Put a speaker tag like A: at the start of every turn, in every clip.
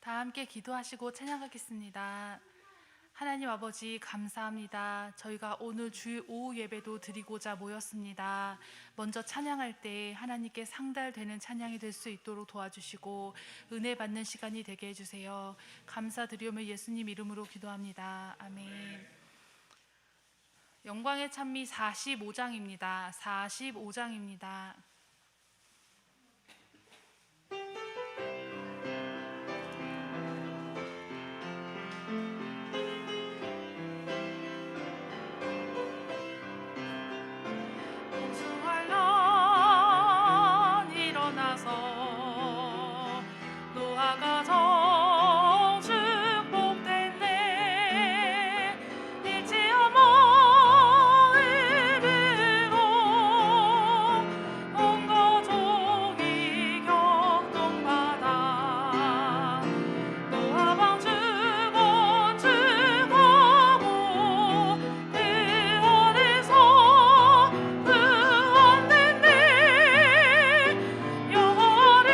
A: 다 함께 기도하시고 찬양하겠습니다. 하나님 아버지 감사합니다. 저희가 오늘 주일 오후 예배도 드리고자 모였습니다. 먼저 찬양할 때 하나님께 상달되는 찬양이 될 수 있도록 도와주시고 은혜 받는 시간이 되게 해주세요. 감사드리오며 예수님 이름으로 기도합니다. 아멘. 영광의 찬미 45장입니다. 45장입니다.
B: 영원히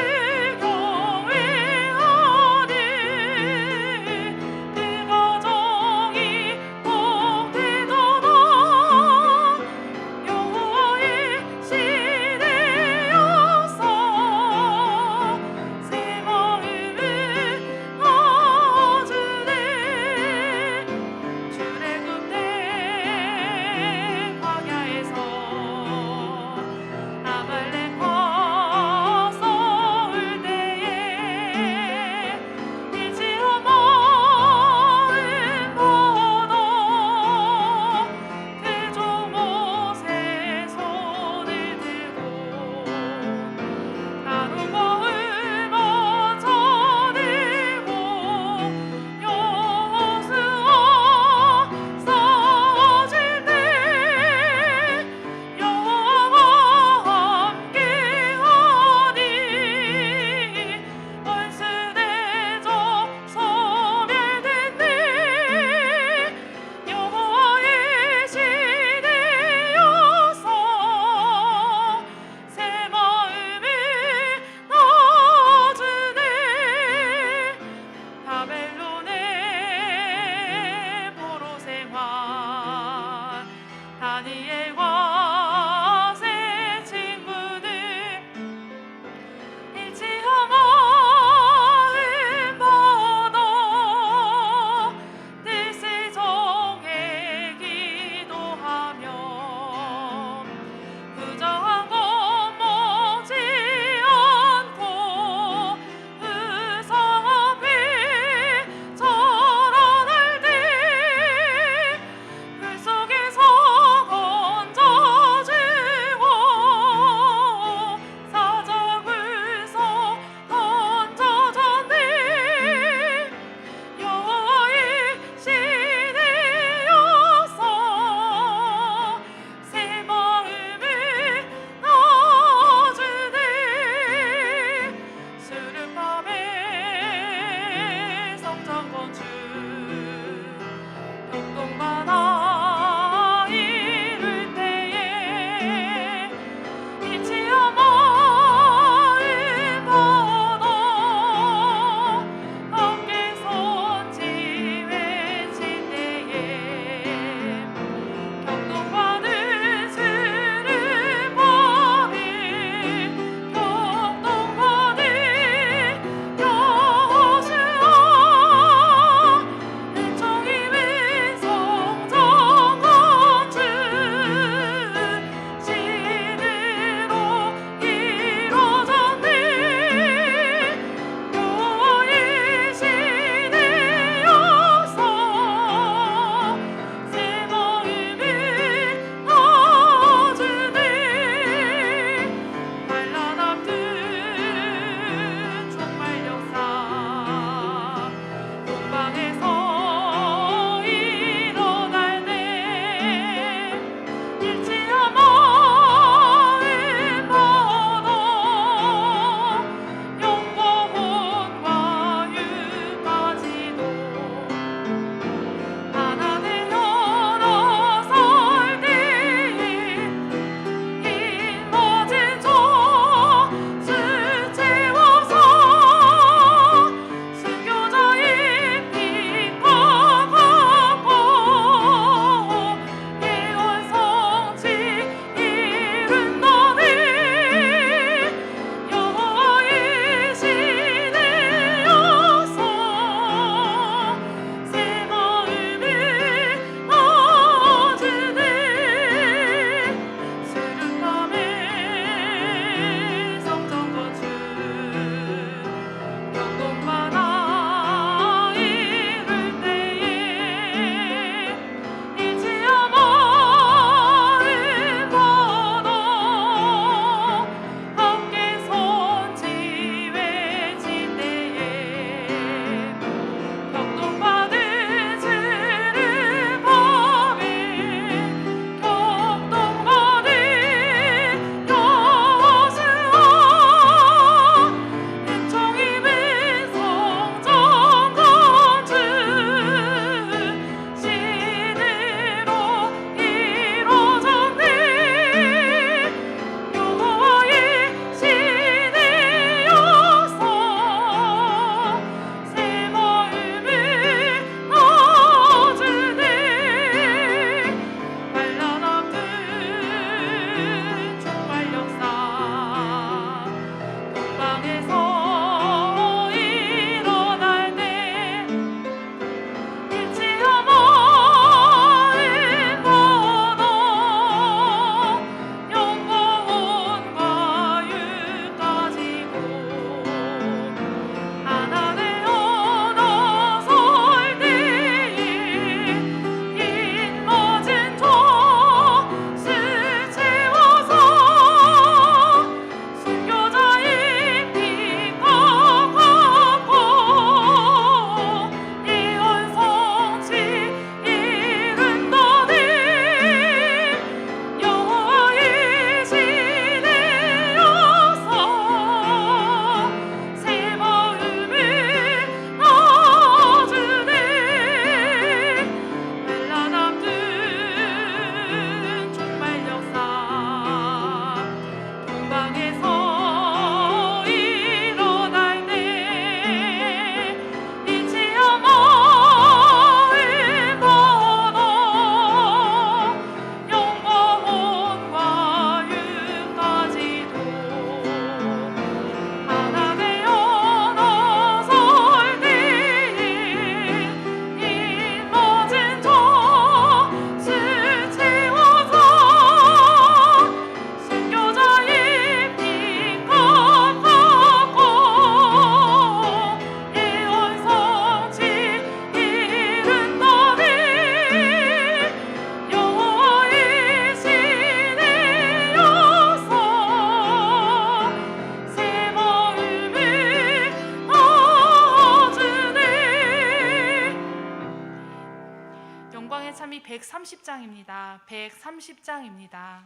A: 영광의 참이 130장입니다. 130장입니다.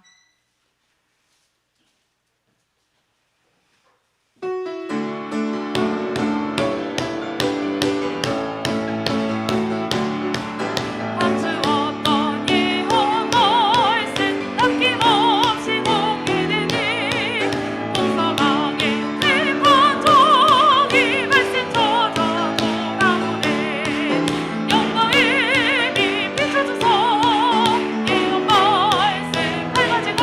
B: 영광의 빛 비춰주소 예언 말씀 밝아지고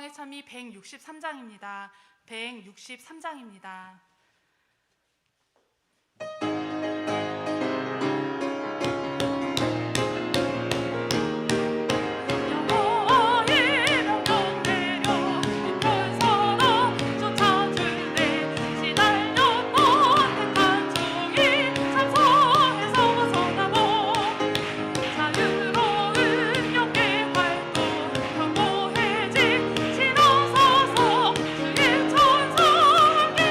A: 영광의 참이 163장입니다. 163장입니다.
B: 지나서서 주의 천사 함께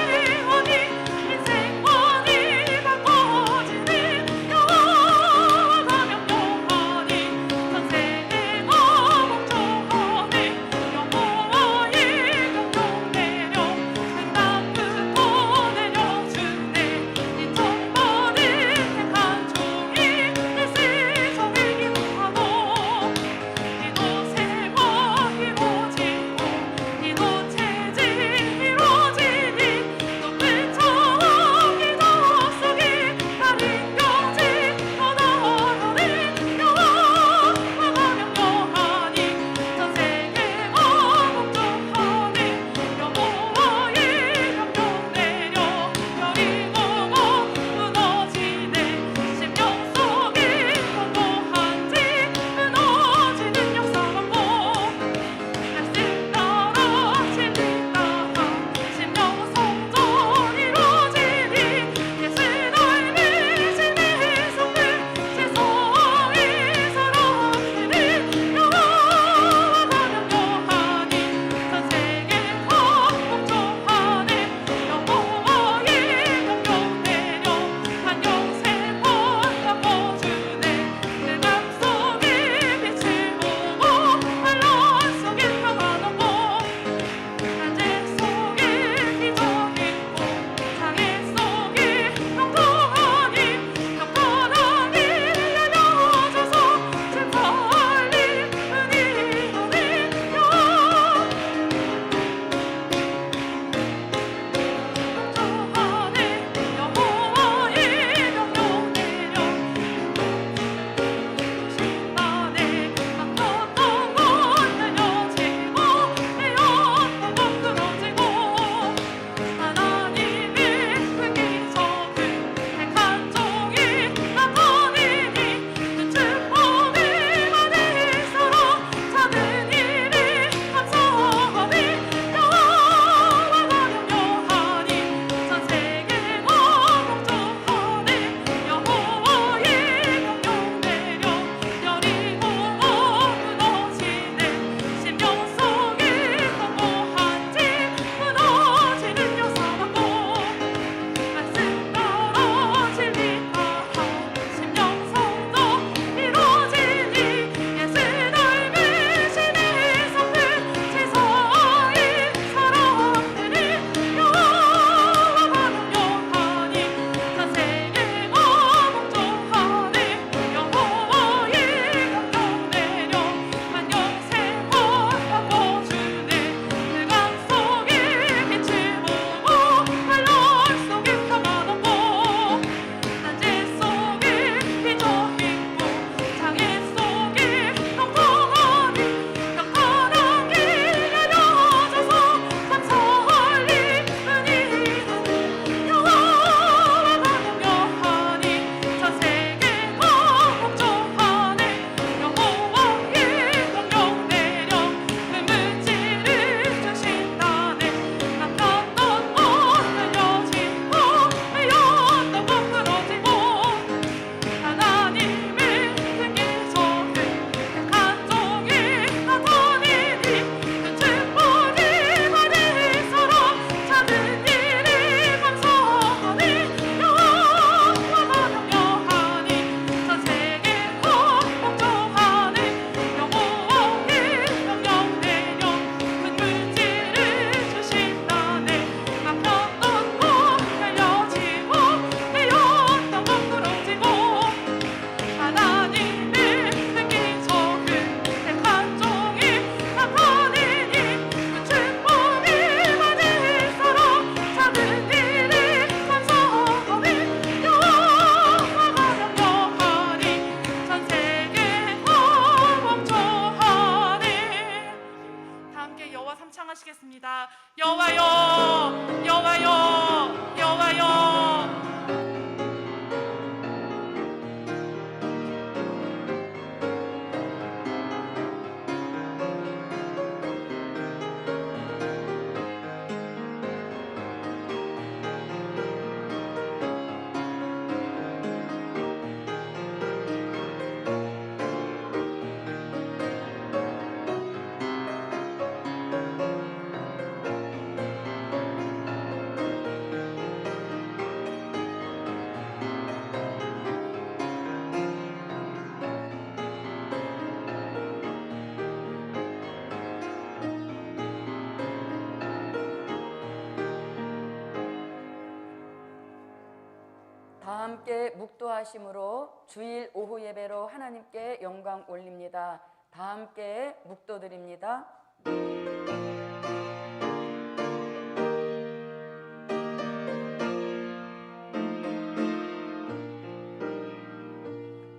B: 다 함께 묵도하심으로 주일 오후 예배로 하나님께 영광 올립니다. 다 함께 묵도드립니다.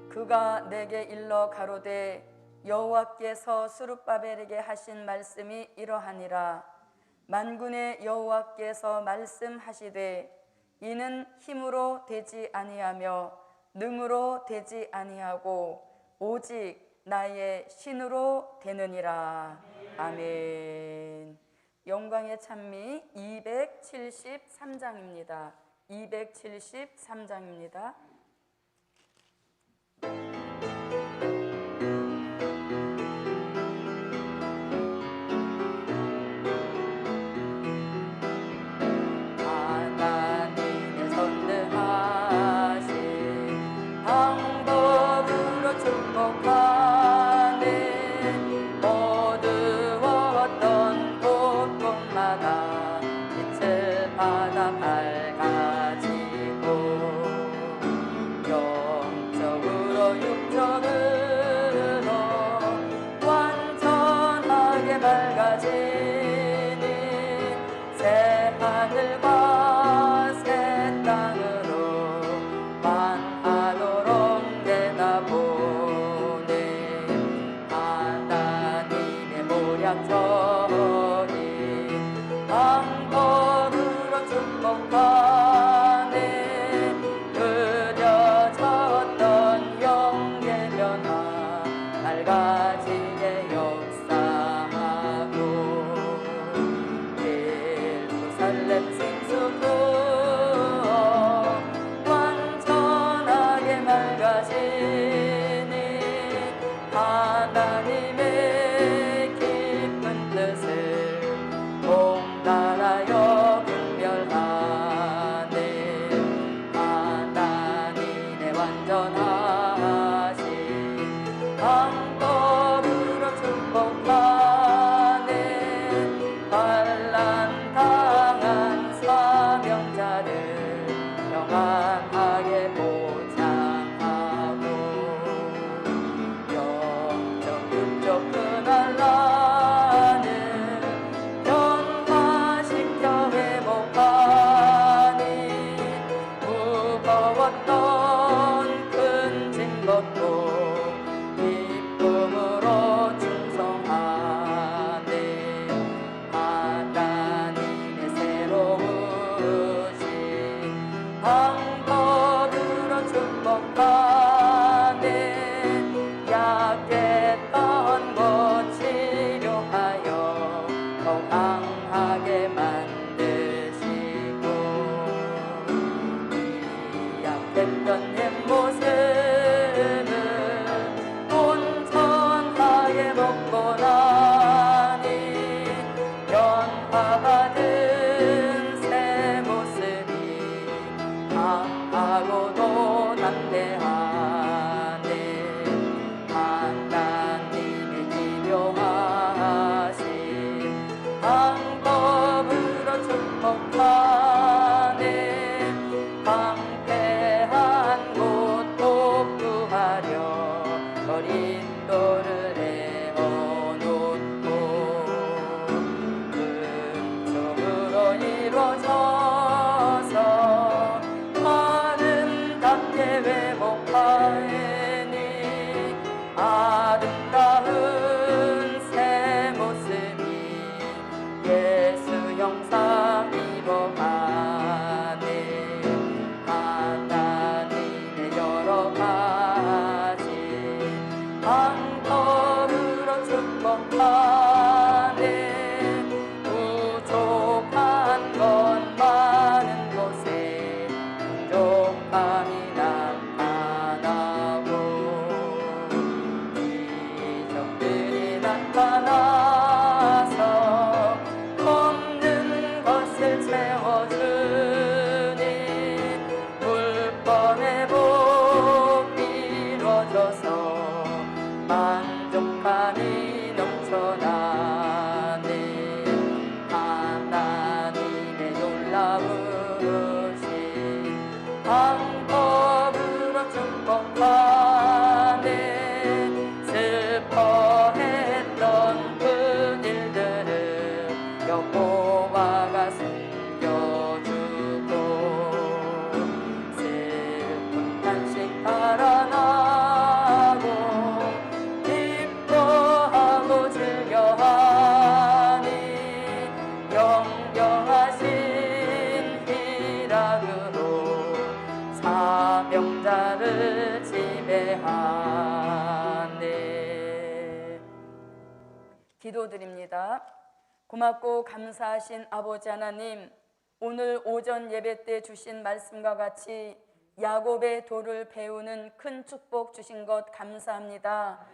B: 그가 내게 일러 가로되 여호와께서 스룹바벨에게 하신 말씀이 이러하니라. 만군의 여호와께서 말씀하시되 이는 힘으로 되지 아니하며 능으로 되지 아니하고 오직 나의 신으로 되느니라. 아멘. 영광의 찬미 273장입니다. 273장입니다. 하나님의 선능하신 방법으로 축복하네. 어두웠던 곳곳마다 빛을 받아 밝아지고 영적으로 육적으로 완전하게 밝아지니 새 하늘과 새 땅으로 반하도록 내다보네. 하나님의 모략적인 방법으로 축복하네. 흐려졌던 영계 변화 밝아지게 역사하고 예루살렘 생수도 완전하게 맑아지니 하나님의 깊은 뜻을 통달하여 분별하네. 하나님의 완전하신 방법으로 축복하네. 반란 당한 사명자를 평안하게 보장하고 영적 육적 그날라는 변화시켜 회복하니 무거웠던 큰 짐 걷고 기쁨으로 충성하네. 하나님의 새로우신 방법으로 축복하네. 약했던 곳 치료하여 더 강하게 만드시고 이 약했던 옛 모습을 온전하게 먹고 나니 변화받은 새 모습이 강하고도 담대하네. 하나님의 기묘하신 방법으로 축복하네. 방패한 곳도 구하려 거린돌을 내어놓고 은총으로 이루어져서 아름답게 회복하네. 자를 지배하네. 기도드립니다. 고맙고 감사하신 아버지 하나님, 오늘 오전 예배 때 주신 말씀과 같이 야곱의 도를 배우는 큰 축복 주신 것 감사합니다.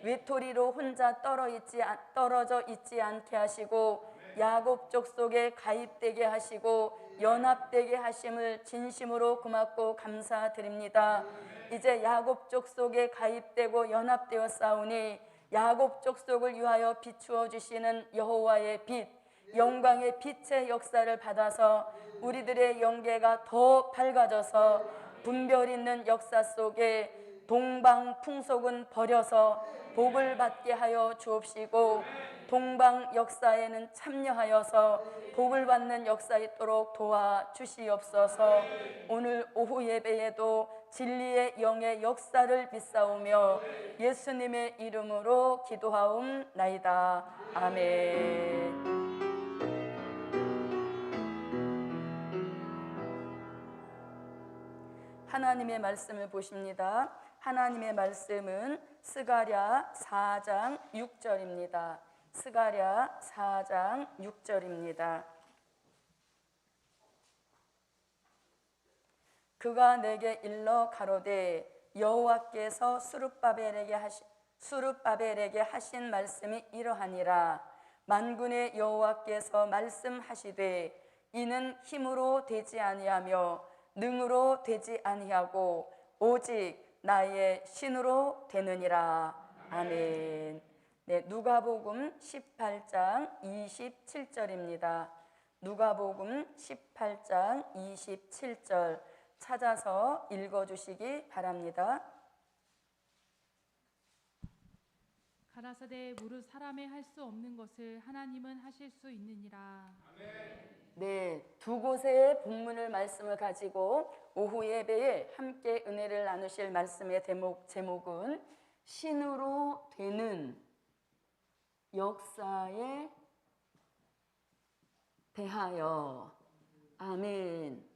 B: 외톨이로 혼자 떨어져 있지 않게 하시고 야곱 족속에 가입되게 하시고 연합되게 하심을 진심으로 고맙고 감사드립니다. 이제 야곱 족속에 가입되고 연합되었사오니 야곱 족속을 위하여 비추어 주시는 여호와의 빛, 영광의 빛의 역사를 받아서 우리들의 영계가 더 밝아져서 분별 있는 역사 속에 동방 풍속은 버려서 복을 받게 하여 주옵시고 동방 역사에는 참여하여서 복을 받는 역사 있도록 도와주시옵소서. 오늘 오후 예배에도 진리의 영의 역사를 믿사오며 예수님의 이름으로 기도하옵나이다. 아멘. 하나님의 말씀을 보십니다. 하나님의 말씀은 스가랴 4장 6절입니다. 스가랴 4장 6절입니다. 그가 내게 일러 가로되 여호와께서 스룹바벨에게 하신 말씀이 이러하니라. 만군의 여호와께서 말씀하시되 이는 힘으로 되지 아니하며 능으로 되지 아니하고 오직 나의 신으로 되느니라. 아멘. 네, 누가복음 18장 27절입니다. 누가복음 18장 27절 찾아서 읽어주시기 바랍니다.
A: 가라사대 무릇 사람의 할 수 없는 것을 하나님은 하실 수 있느니라.
C: 아멘.
B: 네, 두 곳의 본문을 말씀을 가지고 오후 예배에 함께 은혜를 나누실 말씀의 제목은 신으로 되는 역사에 대하여. 아멘.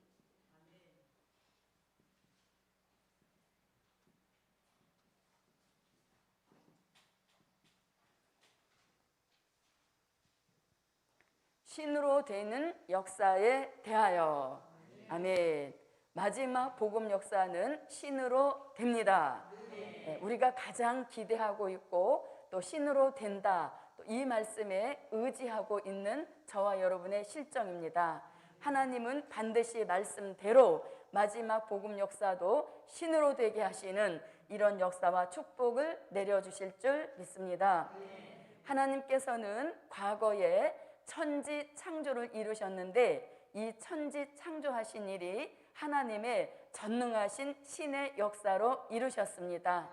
B: 신으로 되는 역사에 대하여. 아멘. 마지막 복음 역사는 신으로 됩니다. 네, 우리가 가장 기대하고 있고 또 신으로 된다, 또 이 말씀에 의지하고 있는 저와 여러분의 실정입니다. 하나님은 반드시 말씀대로 마지막 복음 역사도 신으로 되게 하시는 이런 역사와 축복을 내려주실 줄 믿습니다. 하나님께서는 과거에 천지 창조를 이루셨는데 이 천지 창조하신 일이 하나님의 전능하신 신의 역사로 이루셨습니다.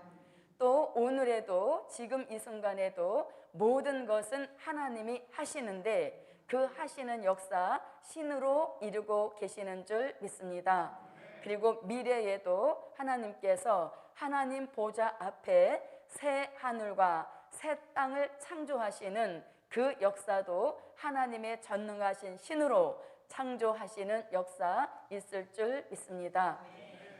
B: 또 오늘에도 지금 이 순간에도 모든 것은 하나님이 하시는데 그 하시는 역사 신으로 이루고 계시는 줄 믿습니다. 그리고 미래에도 하나님께서 하나님 보좌 앞에 새 하늘과 새 땅을 창조하시는 그 역사도 하나님의 전능하신 신으로 창조하시는 역사 있을 줄 믿습니다.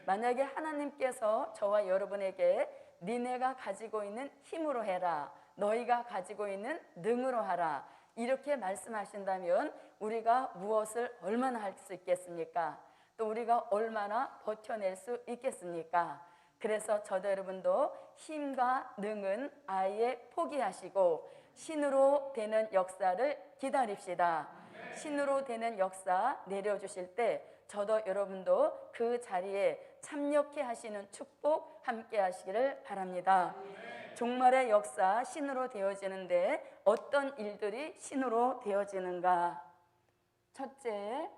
B: 만약에 하나님께서 저와 여러분에게 니네가 가지고 있는 힘으로 해라, 너희가 가지고 있는 능으로 하라, 이렇게 말씀하신다면 우리가 무엇을 얼마나 할 수 있겠습니까? 또 우리가 얼마나 버텨낼 수 있겠습니까? 그래서 저도 여러분도 힘과 능은 아예 포기하시고 신으로 되는 역사를 기다립시다. 신으로 되는 역사 내려주실 때 저도 여러분도 그 자리에 참여케 하시는 축복 함께 하시기를 바랍니다. 종말의 역사 신으로 되어지는데 어떤 일들이 신으로 되어지는가? 첫째,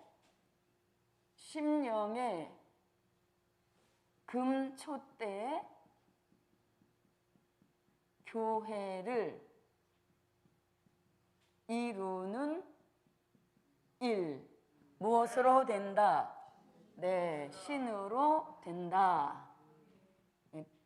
B: 심령의 금초대 교회를 이루는 일. 무엇으로 된다? 네, 신으로 된다.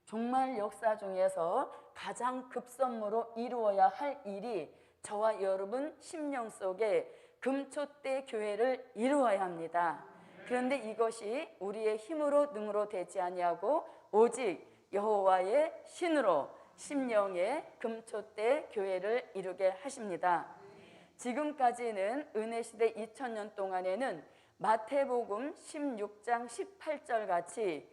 B: 종말 역사 중에서 가장 급선무로 이루어야 할 일이 저와 여러분 심령 속에 금초대 교회를 이루어야 합니다. 그런데 이것이 우리의 힘으로 능으로 되지 아니하고 오직 여호와의 신으로 심령의 금초대 교회를 이루게 하십니다. 지금까지는 은혜시대 2000년 동안에는 마태복음 16장 18절 같이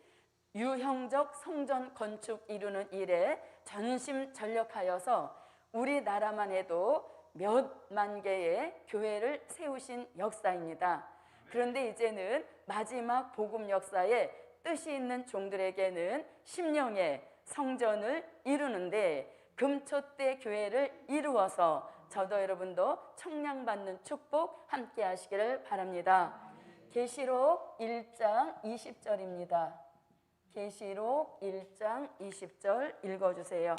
B: 유형적 성전 건축 이루는 일에 전심전력하여서 우리나라만 해도 몇만 개의 교회를 세우신 역사입니다. 그런데 이제는 마지막 복음 역사에 뜻이 있는 종들에게는 심령의 성전을 이루는데 금초대 교회를 이루어서 저도 여러분도 청량받는 축복 함께 하시기를 바랍니다. 계시록 1장 20절입니다. 계시록 1장 20절 읽어주세요.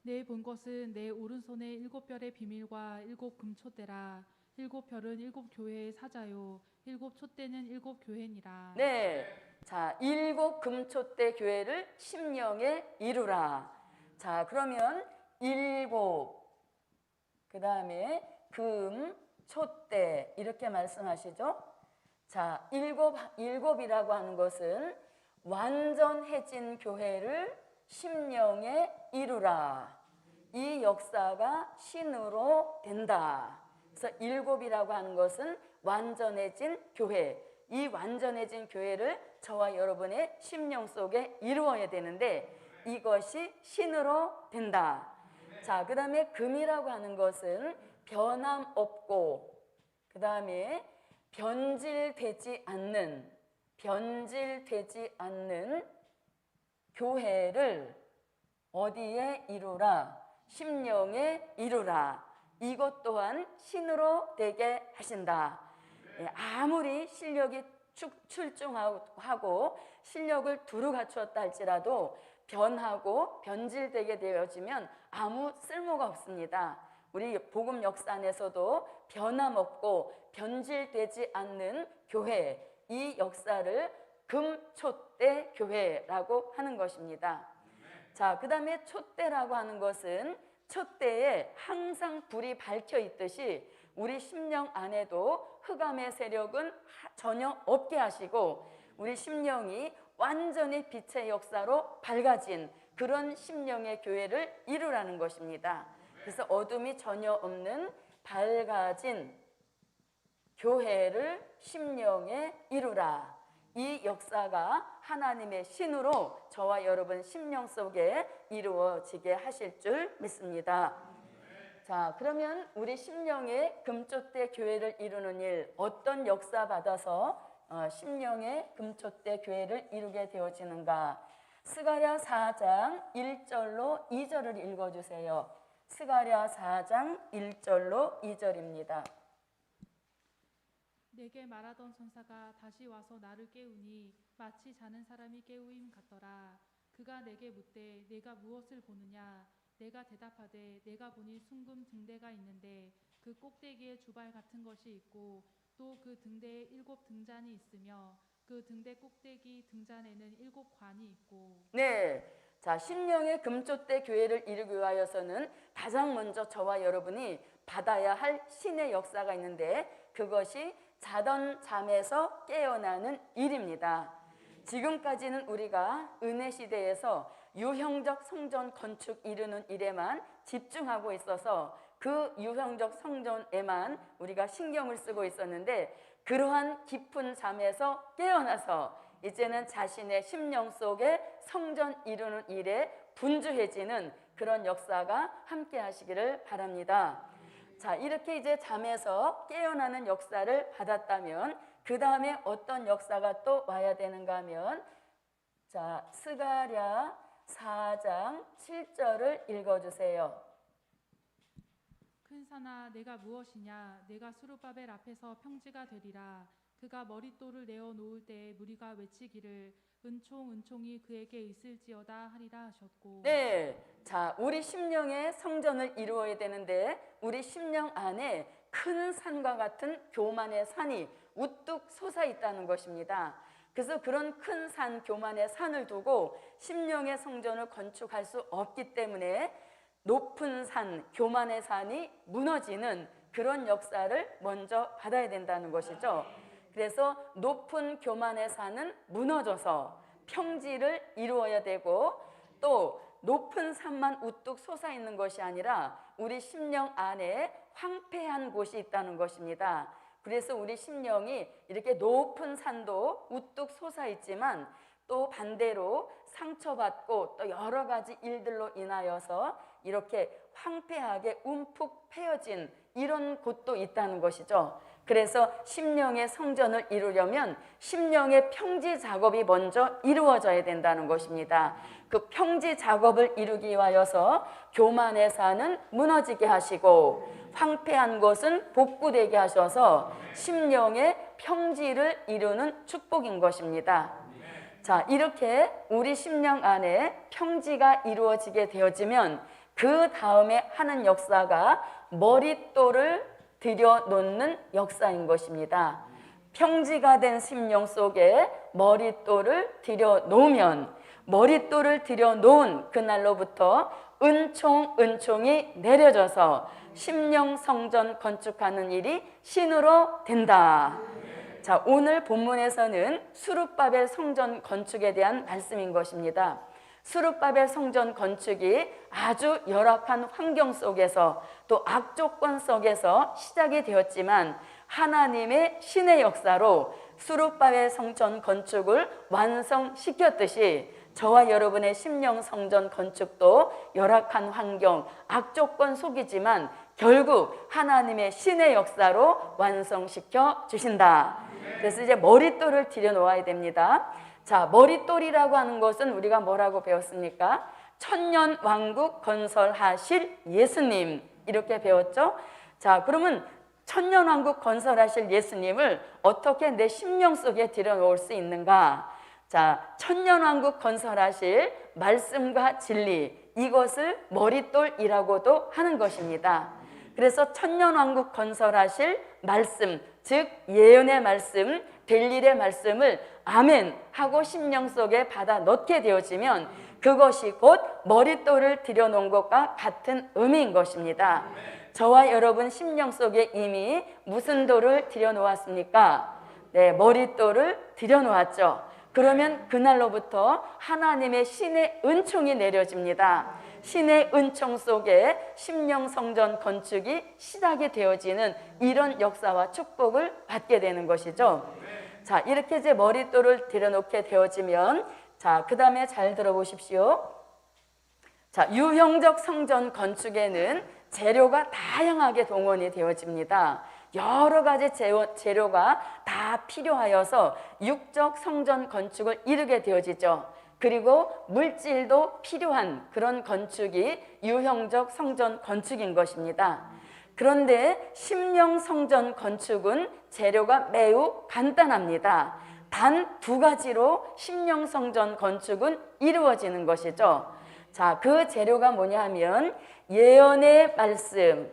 A: 내 본 것은 내 오른손에 7별의 비밀과 7 금촛대라. 7별은 7 교회의 사자요 7 촛대는 7 교회니라.
B: 네, 자 7 금촛대 교회를 심령에 이루라. 자 그러면 7 그다음에 금, 촛대 이렇게 말씀하시죠. 자, 일곱이라고 하는 것은 완전해진 교회를 심령에 이루라. 이 역사가 신으로 된다. 그래서 7이라고 하는 것은 완전해진 교회. 이 완전해진 교회를 저와 여러분의 심령 속에 이루어야 되는데 이것이 신으로 된다. 자, 그 다음에 금이라고 하는 것은 변함없고 그 다음에 변질되지 않는 교회를 어디에 이루라? 심령에 이루라. 이것 또한 신으로 되게 하신다. 아무리 실력이 출중하고 실력을 두루 갖추었다 할지라도 변하고 변질되게 되어지면 아무 쓸모가 없습니다. 우리 복음 역사 안에서도 변함없고 변질되지 않는 교회, 이 역사를 금촛대 교회라고 하는 것입니다. 자, 그 다음에 촛대라고 하는 것은 촛대에 항상 불이 밝혀 있듯이 우리 심령 안에도 흑암의 세력은 전혀 없게 하시고 우리 심령이 완전히 빛의 역사로 밝아진 그런 심령의 교회를 이루라는 것입니다. 그래서 어둠이 전혀 없는 밝아진 교회를 심령에 이루라. 이 역사가 하나님의 신으로 저와 여러분 심령 속에 이루어지게 하실 줄 믿습니다. 자, 그러면 우리 심령의 금촛대 교회를 이루는 일, 어떤 역사 받아서 심령의 금촛대 교회를 이루게 되어지는가? 스가랴 4장 1절로 2절을 읽어주세요. 스가랴 4장 1절로 2절입니다.
A: 내게 말하던 천사가 다시 와서 나를 깨우니 마치 자는 사람이 깨우임 같더라. 그가 내게 묻되 내가 무엇을 보느냐? 내가 대답하되 내가 보니 숭금 등대가 있는데 그 꼭대기에 주발 같은 것이 있고 또 그 등대에 7 등잔이 있으며 그 등대 꼭대기 등잔에는 7 관이 있고. 네,
B: 자 심령의 금촛대 교회를 이루기 위하여서는 가장 먼저 저와 여러분이 받아야 할 신의 역사가 있는데 그것이 자던 잠에서 깨어나는 일입니다. 지금까지는 우리가 은혜 시대에서 유형적 성전 건축 이루는 일에만 집중하고 있어서 그 유형적 성전에만 우리가 신경을 쓰고 있었는데 그러한 깊은 잠에서 깨어나서 이제는 자신의 심령 속에 성전 이루는 일에 분주해지는 그런 역사가 함께 하시기를 바랍니다. 자, 이렇게 이제 잠에서 깨어나는 역사를 받았다면 그 다음에 어떤 역사가 또 와야 되는가 하면 자, 스가랴 4장 7절을 읽어주세요.
A: 큰 산아 내가 무엇이냐? 내가 스룹바벨 앞에서 평지가 되리라. 그가 머릿돌을 내어 놓을 때에 무리가 외치기를 은총이 그에게 있을지어다 하리라 하셨고.
B: 네, 자 우리 심령의 성전을 이루어야 되는데 우리 심령 안에 큰 산과 같은 교만의 산이 우뚝 솟아 있다는 것입니다. 그래서 그런 큰 산, 교만의 산을 두고 심령의 성전을 건축할 수 없기 때문에 높은 산, 교만의 산이 무너지는 그런 역사를 먼저 받아야 된다는 것이죠. 그래서 높은 교만의 산은 무너져서 평지를 이루어야 되고, 또 높은 산만 우뚝 솟아있는 것이 아니라 우리 심령 안에 황폐한 곳이 있다는 것입니다. 그래서 우리 심령이 이렇게 높은 산도 우뚝 솟아있지만 또 반대로 상처받고 또 여러 가지 일들로 인하여서 이렇게 황폐하게 움푹 패여진 이런 곳도 있다는 것이죠. 그래서 심령의 성전을 이루려면 심령의 평지 작업이 먼저 이루어져야 된다는 것입니다. 그 평지 작업을 이루기 위하여서 교만의 산은 무너지게 하시고 황폐한 곳은 복구되게 하셔서 심령의 평지를 이루는 축복인 것입니다. 자, 이렇게 우리 심령 안에 평지가 이루어지게 되어지면 그 다음에 하는 역사가 머릿돌을 들여놓는 역사인 것입니다. 평지가 된 심령 속에 머릿돌을 들여놓으면 머릿돌을 들여놓은 그날로부터 은총이 내려져서 심령 성전 건축하는 일이 신으로 된다. 자, 오늘 본문에서는 수룹바벨 성전 건축에 대한 말씀인 것입니다. 수룹바벨 성전 건축이 아주 열악한 환경 속에서 또 악조건 속에서 시작이 되었지만 하나님의 신의 역사로 수룹바벨 성전 건축을 완성시켰듯이 저와 여러분의 심령 성전 건축도 열악한 환경, 악조건 속이지만 결국 하나님의 신의 역사로 완성시켜 주신다. 그래서 이제 머릿돌을 들여놓아야 됩니다. 자, 머릿돌이라고 하는 것은 우리가 뭐라고 배웠습니까? 천년 왕국 건설하실 예수님, 이렇게 배웠죠. 자, 그러면 천년 왕국 건설하실 예수님을 어떻게 내 심령 속에 들여놓을 수 있는가? 자, 천년 왕국 건설하실 말씀과 진리, 이것을 머릿돌이라고도 하는 것입니다. 그래서 천년 왕국 건설하실 말씀, 즉 예언의 말씀, 될 일의 말씀을 아멘 하고 심령 속에 받아 넣게 되어지면 그것이 곧 머릿돌을 들여놓은 것과 같은 의미인 것입니다. 저와 여러분 심령 속에 이미 무슨 돌을 들여놓았습니까? 네, 머릿돌을 들여놓았죠. 그러면 그날로부터 하나님의 신의 은총이 내려집니다. 신의 은총 속에 심령 성전 건축이 시작이 되어지는 이런 역사와 축복을 받게 되는 것이죠. 자, 이렇게 이제 머릿돌을 들여놓게 되어지면, 자, 그 다음에 잘 들어보십시오. 자, 유형적 성전 건축에는 재료가 다양하게 동원이 되어집니다. 여러 가지 재료가 다 필요하여서 육적 성전 건축을 이루게 되어지죠. 그리고 물질도 필요한 그런 건축이 유형적 성전 건축인 것입니다. 그런데 심령 성전 건축은 재료가 매우 간단합니다. 단 두 가지로 심령 성전 건축은 이루어지는 것이죠. 자, 그 재료가 뭐냐 하면 예언의 말씀.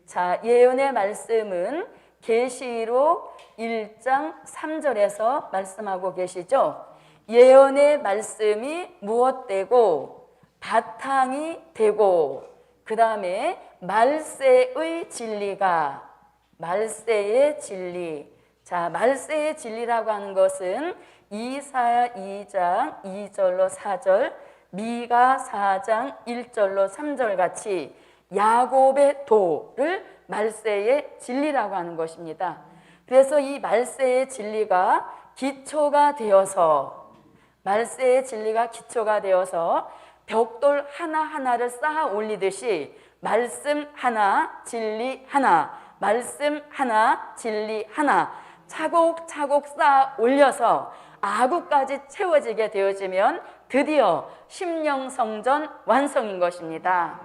B: 자, 예언의 말씀은 계시록 1장 3절에서 말씀하고 계시죠. 예언의 말씀이 무엇되고 바탕이 되고, 그 다음에 말세의 진리가, 말세의 진리. 자, 말세의 진리라고 하는 것은 이사야 2장 2절로 4절, 미가 4장 1절로 3절 같이 야곱의 도를 말세의 진리라고 하는 것입니다. 그래서 이 말세의 진리가 기초가 되어서, 말세의 진리가 기초가 되어서 벽돌 하나하나를 쌓아 올리듯이 말씀 하나, 진리 하나, 말씀 하나, 진리 하나 차곡차곡 쌓아 올려서 아구까지 채워지게 되어지면 드디어 심령 성전 완성인 것입니다.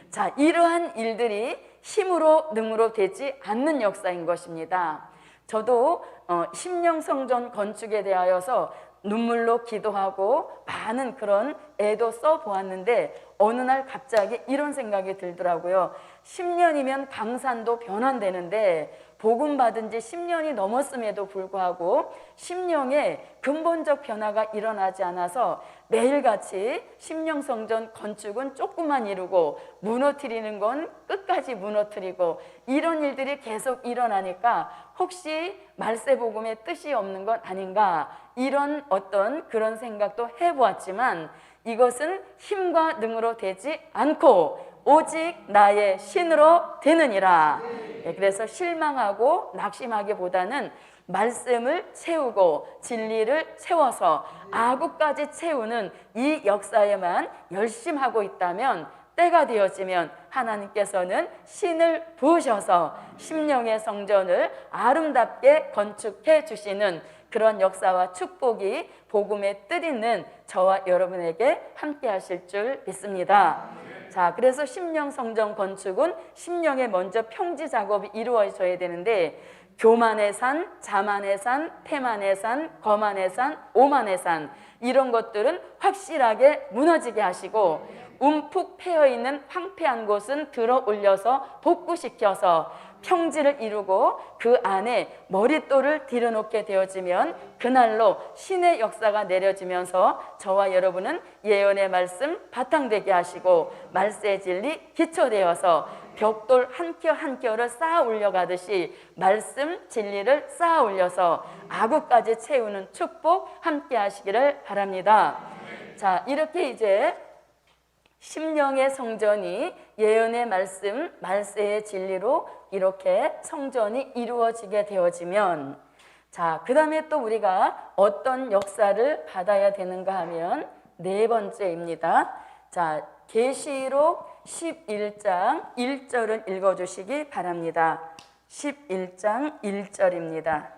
B: 자, 이러한 일들이 힘으로 능으로 되지 않는 역사인 것입니다. 저도 심령 성전 건축에 대하여서 눈물로 기도하고 많은 그런 애도 써보았는데 어느 날 갑자기 이런 생각이 들더라고요. 10년이면 강산도 변환되는데 복음 받은 지 10년이 넘었음에도 불구하고 심령에 근본적 변화가 일어나지 않아서 매일같이 심령성전 건축은 조금만 이루고 무너뜨리는 건 끝까지 무너뜨리고 이런 일들이 계속 일어나니까 혹시 말세복음의 뜻이 없는 건 아닌가, 이런 어떤 그런 생각도 해보았지만 이것은 힘과 능으로 되지 않고 오직 나의 신으로 되느니라. 그래서 실망하고 낙심하기보다는 말씀을 채우고 진리를 세워서 아구까지 채우는 이 역사에만 열심하고 있다면 때가 되어지면 하나님께서는 신을 부으셔서 심령의 성전을 아름답게 건축해 주시는 그런 역사와 축복이 복음의 뜻 있는 저와 여러분에게 함께 하실 줄 믿습니다. 자, 그래서 심령 성전 건축은 심령에 먼저 평지 작업이 이루어져야 되는데 교만의 산, 자만의 산, 태만의 산, 거만의 산, 오만의 산, 이런 것들은 확실하게 무너지게 하시고 움푹 패여있는 황폐한 곳은 들어 올려서 복구시켜서 평지를 이루고 그 안에 머릿돌을 들여놓게 되어지면 그날로 신의 역사가 내려지면서 저와 여러분은 예언의 말씀 바탕되게 하시고 말세의 진리 기초되어서 벽돌 한 뼘 한 뼘을 쌓아 올려가듯이 말씀 진리를 쌓아 올려서 아구까지 채우는 축복 함께 하시기를 바랍니다. 자, 이렇게 이제 심령의 성전이 예언의 말씀, 말세의 진리로 이렇게 성전이 이루어지게 되어지면, 자, 그 다음에 또 우리가 어떤 역사를 받아야 되는가 하면 네 번째입니다. 자, 계시록 11장 1절을 읽어주시기 바랍니다. 11장 1절입니다.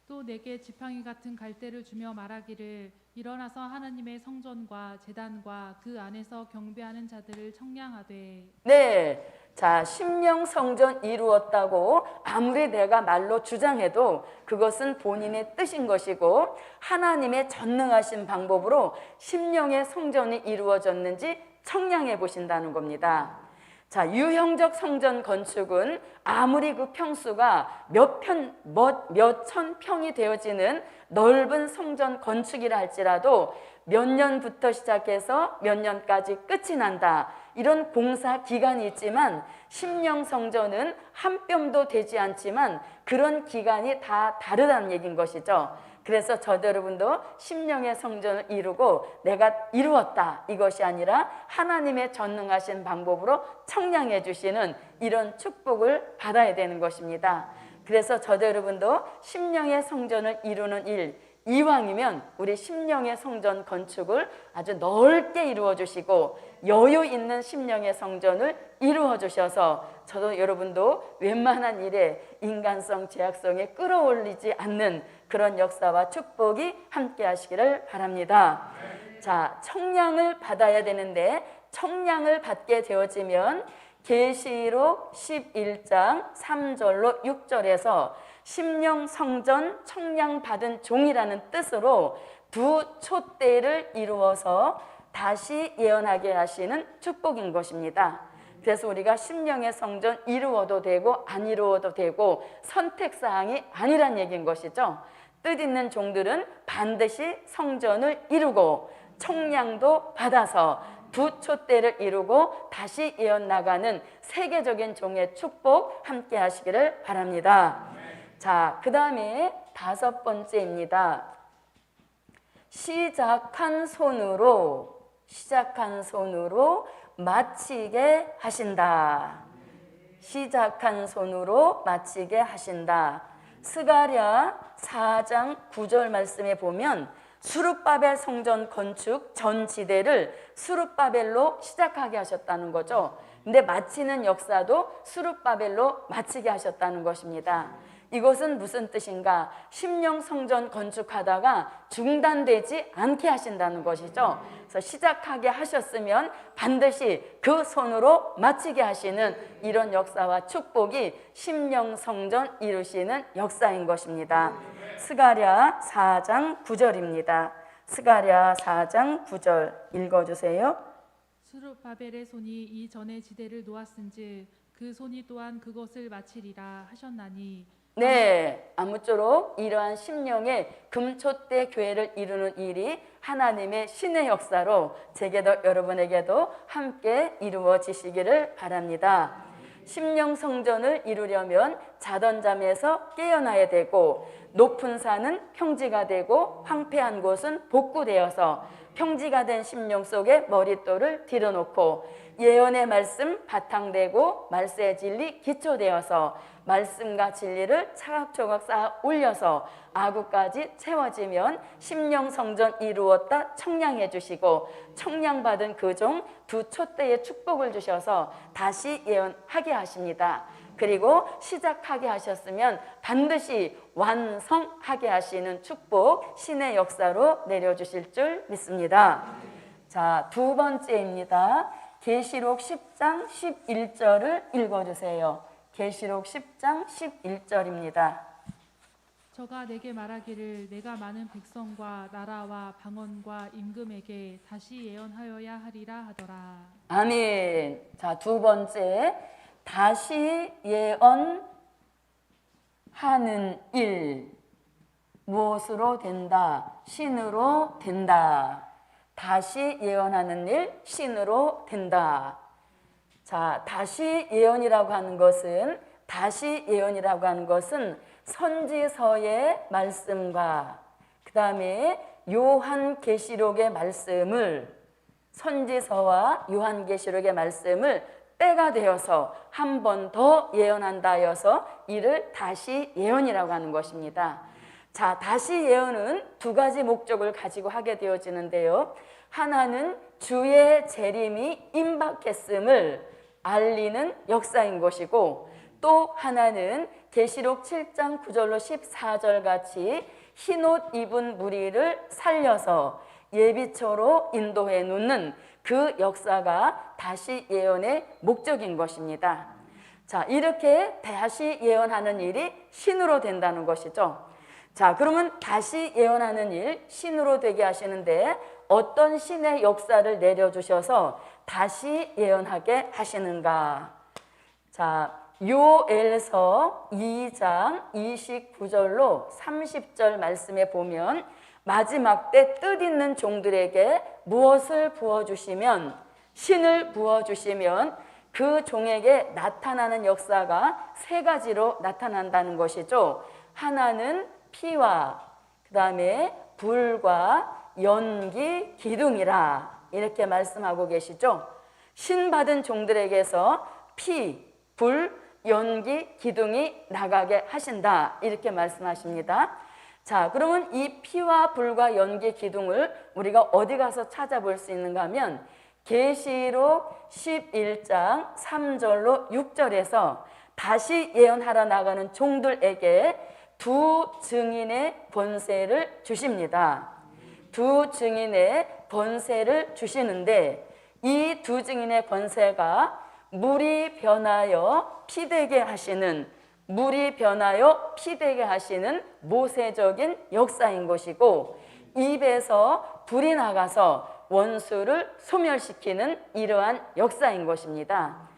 C: 또 내게 지팡이 같은 갈대를 주며 말하기를 일어나서 하나님의 성전과 제단과 그 안에서 경배하는 자들을 청량하되.
B: 네, 자, 심령 성전 이루었다고 아무리 내가 말로 주장해도 그것은 본인의 뜻인 것이고 하나님의 전능하신 방법으로 심령의 성전이 이루어졌는지 청량해 보신다는 겁니다. 자, 유형적 성전 건축은 아무리 그 평수가 몇천 평이 되어지는 넓은 성전 건축이라 할지라도 몇 년부터 시작해서 몇 년까지 끝이 난다, 이런 공사 기간이 있지만 심령 성전은 한 뼘도 되지 않지만 그런 기간이 다 다르다는 얘기인 것이죠. 그래서 저도 여러분도 심령의 성전을 이루고 내가 이루었다, 이것이 아니라 하나님의 전능하신 방법으로 청량해 주시는 이런 축복을 받아야 되는 것입니다. 그래서 저도 여러분도 심령의 성전을 이루는 일, 이왕이면 우리 심령의 성전 건축을 아주 넓게 이루어 주시고 여유 있는 심령의 성전을 이루어 주셔서 저도 여러분도 웬만한 일에 인간성, 제약성에 끌어올리지 않는 그런 역사와 축복이 함께 하시기를 바랍니다. 자, 청량을 받아야 되는데 청량을 받게 되어지면 계시록 11장 3절로 6절에서 심령 성전 청량 받은 종이라는 뜻으로 두 촛대를 이루어서 다시 예언하게 하시는 축복인 것입니다. 그래서 우리가 심령의 성전 이루어도 되고 안 이루어도 되고 선택사항이 아니란 얘기인 것이죠. 뜻 있는 종들은 반드시 성전을 이루고 청량도 받아서 두 촛대를 이루고 다시 이어나가는 세계적인 종의 축복 함께 하시기를 바랍니다. 자, 그 다음에 다섯 번째입니다. 시작한 손으로 마치게 하신다. 시작한 손으로 마치게 하신다. 스가랴 4장 9절 말씀에 보면 수룹바벨 성전 건축 전 지대를 수룹바벨로 시작하게 하셨다는 거죠. 근데 마치는 역사도 수룹바벨로 마치게 하셨다는 것입니다. 이것은 무슨 뜻인가? 심령 성전 건축하다가 중단되지 않게 하신다는 것이죠. 그래서 시작하게 하셨으면 반드시 그 손으로 마치게 하시는 이런 역사와 축복이 심령 성전 이루시는 역사인 것입니다. 스가랴 4장 9절입니다. 스가랴 4장 9절 읽어주세요.
C: 수룹바벨의 손이 이 전의 지대를 놓았은즉 그 손이 또한 그것을 마치리라 하셨나니
B: 네, 아무쪼록 이러한 심령의 금초대 교회를 이루는 일이 하나님의 신의 역사로 제게도 여러분에게도 함께 이루어지시기를 바랍니다. 심령 성전을 이루려면 자던잠에서 깨어나야 되고, 높은 산은 평지가 되고 황폐한 곳은 복구되어서 평지가 된 심령 속에 머릿돌을 들여놓고, 예언의 말씀 바탕되고 말세의 진리 기초되어서 말씀과 진리를 차곡차곡 쌓아 올려서 아구까지 채워지면 심령 성전 이루었다 청량해 주시고, 청량받은 그 종 두 촛대의 축복을 주셔서 다시 예언하게 하십니다. 그리고 시작하게 하셨으면 반드시 완성하게 하시는 축복, 신의 역사로 내려주실 줄 믿습니다. 자, 두 번째입니다. 계시록 10장 11절을 읽어주세요. 계시록 10장 11절입니다.
C: 저가 내게 말하기를 내가 많은 백성과 나라와 방언과 임금에게 다시 예언하여야 하리라 하더라.
B: 아멘. 자, 두 번째, 다시 예언하는 일. 무엇으로 된다? 신으로 된다. 다시 예언하는 일, 신으로 된다. 자, 다시 예언이라고 하는 것은 선지서의 말씀과 그 다음에 요한계시록의 말씀을, 선지서와 요한계시록의 말씀을 때가 되어서 한 번 더 예언한다 하여서 이를 다시 예언이라고 하는 것입니다. 자, 다시 예언은 두 가지 목적을 가지고 하게 되어지는데요. 하나는 주의 재림이 임박했음을 알리는 역사인 것이고, 또 하나는 계시록 7장 9절로 14절 같이 흰옷 입은 무리를 살려서 예비처로 인도해 놓는 그 역사가 다시 예언의 목적인 것입니다. 자, 이렇게 다시 예언하는 일이 신으로 된다는 것이죠. 자, 그러면 다시 예언하는 일, 신으로 되게 하시는데 어떤 신의 역사를 내려주셔서 다시 예언하게 하시는가? 자, 요엘서 2장 29절로 30절 말씀에 보면 마지막 때 뜻있는 종들에게 무엇을 부어주시면, 신을 부어주시면 그 종에게 나타나는 역사가 세 가지로 나타난다는 것이죠. 하나는 피와 그 다음에 불과 연기, 기둥이라 이렇게 말씀하고 계시죠. 신 받은 종들에게서 피, 불, 연기, 기둥이 나가게 하신다 이렇게 말씀하십니다. 자, 그러면 이 피와 불과 연기, 기둥을 우리가 어디 가서 찾아볼 수 있는가 하면 계시록 11장 3절로 6절에서 다시 예언하러 나가는 종들에게 두 증인의 권세를 주십니다. 두 증인의 권세를 주시는데 이 두 증인의 권세가 물이 변하여 피되게 하시는, 물이 변하여 피되게 하시는 모세적인 역사인 것이고, 입에서 불이 나가서 원수를 소멸시키는 이러한 역사인 것입니다.